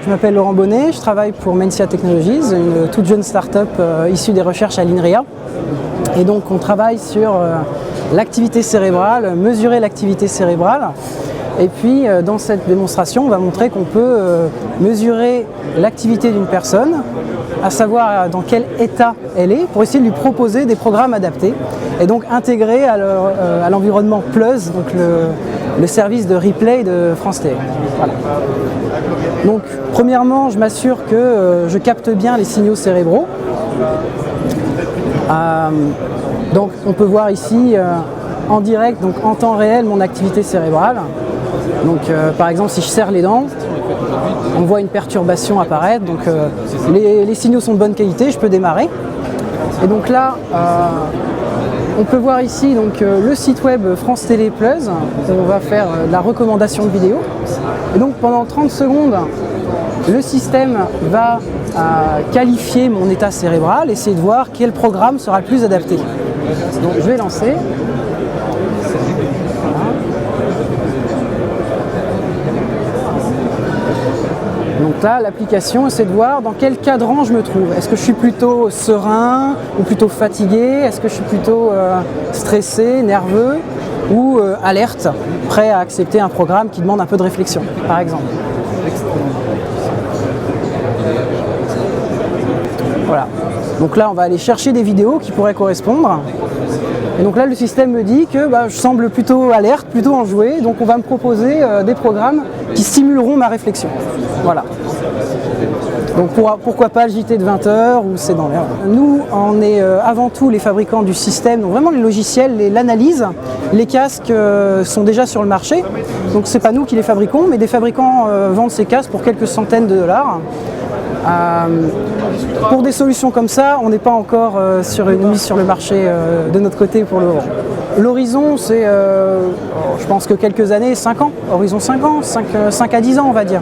Je m'appelle Laurent Bonnet, je travaille pour Mencia Technologies, une toute jeune start-up issue des recherches à l'INRIA. Et donc on travaille sur l'activité cérébrale, mesurer l'activité cérébrale. Et puis dans cette démonstration, on va montrer qu'on peut mesurer l'activité d'une personne, à savoir dans quel état elle est, pour essayer de lui proposer des programmes adaptés et donc intégrer à l'environnement Plus, donc le service de replay de France Télé. Voilà. Donc premièrement, je m'assure que je capte bien les signaux cérébraux. Donc on peut voir ici en direct, donc en temps réel, mon activité cérébrale. Donc par exemple, si je serre les dents, on voit une perturbation apparaître. Donc les signaux sont de bonne qualité, je peux démarrer. Et donc là, on peut voir ici donc, le site web France Télé Plus, où on va faire de la recommandation de vidéos. Et donc pendant 30 secondes, le système va qualifier mon état cérébral, essayer de voir quel programme sera le plus adapté. Donc je vais lancer. Donc là, l'application essaie de voir dans quel cadran je me trouve. Est-ce que je suis plutôt serein ou plutôt fatigué? Est-ce que je suis plutôt stressé, nerveux ou alerte, prêt à accepter un programme qui demande un peu de réflexion, par exemple. Voilà. Donc là, on va aller chercher des vidéos qui pourraient correspondre. Et donc là, le système me dit que je semble plutôt alerte, plutôt enjoué, donc on va me proposer des programmes qui stimuleront ma réflexion. Voilà. Donc pourquoi pas le JT de 20h ou C'est dans l'air. Nous, on est avant tout les fabricants du système, donc vraiment les logiciels, l'analyse. Les casques sont déjà sur le marché, donc c'est pas nous qui les fabriquons, mais des fabricants vendent ces casques pour quelques centaines de dollars. Pour des solutions comme ça, on n'est pas encore sur une mise sur le marché de notre côté pour le moment. L'horizon, c'est, je pense que quelques années, 5 ans, horizon 5 ans, 5 à 10 ans on va dire.